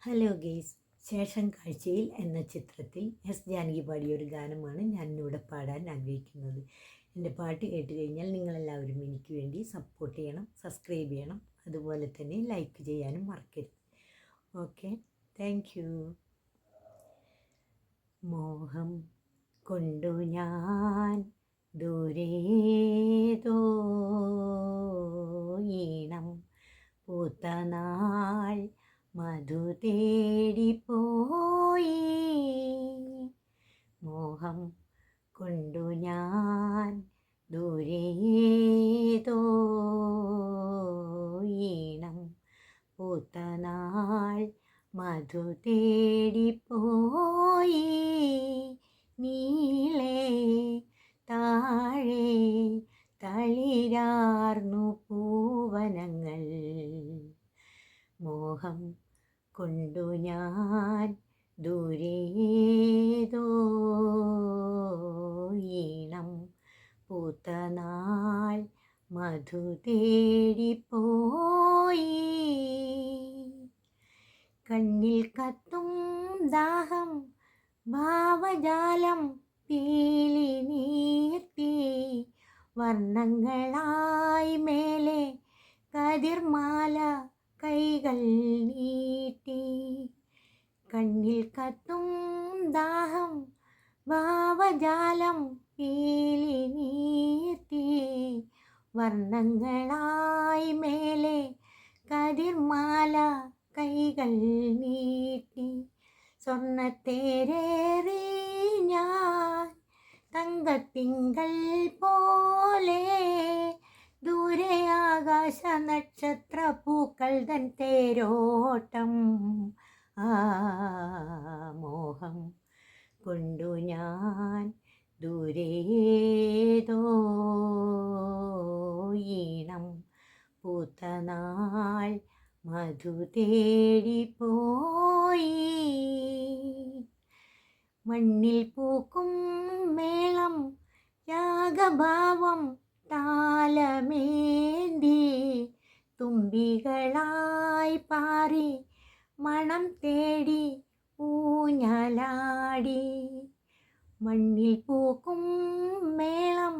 Hello guys, ശേഷം കാഴ്ചയിൽ എന്ന ചിത്രത്തിൽ എസ് ജാനകി പാടിയ ഒരു ഗാനമാണ് ഞാൻ ഇവിടെ പാടാൻ ആഗ്രഹിക്കുന്നത്. എൻ്റെ പാട്ട് കേട്ട് കഴിഞ്ഞാൽ നിങ്ങളെല്ലാവരും എനിക്ക് വേണ്ടി സപ്പോർട്ട് ചെയ്യണം, സബ്സ്ക്രൈബ് ചെയ്യണം, അതുപോലെ തന്നെ ലൈക്ക് ചെയ്യാനും മറക്കരുത്. Okay, thank you. മോഹം കൊണ്ടു ഞാൻ ദൂരേതോ ഈണം പൂത്തനാൾ മധു തേടിപ്പോയി. മോഹം കൊണ്ടു ഞാൻ ദൂരേതോ ഈണം പൂത്തനാൾ മധു തേടിപ്പോയി. നീളെ താഴെ തളിരാർന്നു പൂവനങ്ങൾ. മോഹം കൊണ്ടു ഞാൻ ദൂരേതോ ഈണം പൂത്തനാൾ മധു തേടിപ്പോയി. കണ്ണിൽ കത്തും ദാഹം ഭാവജാലം പീലി നീർത്തി വർണ്ണങ്ങളായി മേലെ കതിർമാല കൈകൾ നീട്ടി. കണ്ണിൽ കത്തും ദാഹം ഭാവജാലം പീലി നീർത്തി വർണ്ണങ്ങളായി മേലെ കതിർമാല കൈകൾ നീട്ടി. സ്വർണ്ണത്തേരേറി ഞാൻ തങ്കത്തിങ്കൾ പോലെ ദൂരെ ആകാശ നക്ഷത്ര പൂക്കൾ തൻ തേരോട്ടം. മോഹം കൊണ്ടു ഞാൻ ദൂരേതോ ഈണം പൂത്തനാൾ മധു തേടിപ്പോയി. മണ്ണിൽ പൂക്കും മേളം രാഗഭാവം താലമേന്തി തുമ്പികളായി പാറി മണം തേടി ഊഞ്ഞാലാടി. മണ്ണിൽ പൂക്കും മേളം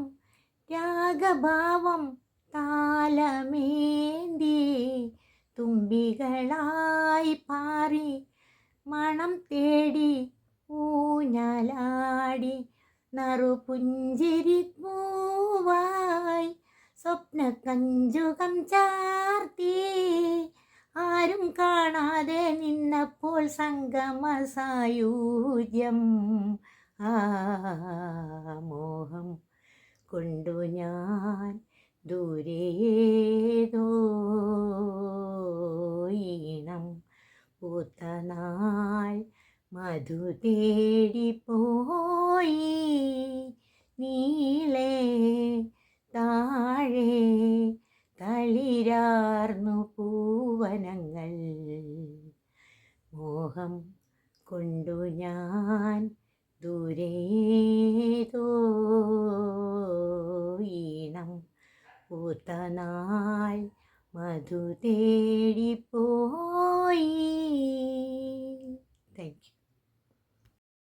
രാഗഭാവം താലമേന്തി തുമ്പികളായി പാറി മണം തേടി ഊഞ്ഞാലാടി. നറുപുഞ്ചിരി പൂവായി സ്വപ്ന കഞ്ചുകം ചാർത്തി ആരും കാണാതെ നിന്നപ്പോൾ സംഗമ സായൂജ്യം. മോഹം കൊണ്ടു ഞാൻ ദൂരേതോ ഈണം പൂത്തനാൾ മധു തേടിപ്പോയി. നീളെ താഴെ തളിരാർന്നു പൂവനങ്ങൾ. മോഹം കൊണ്ടു ഞാൻ ദൂരേതോ ഈണം പൂത്തനാൾ മധു തേടിപ്പോയി. Thank you.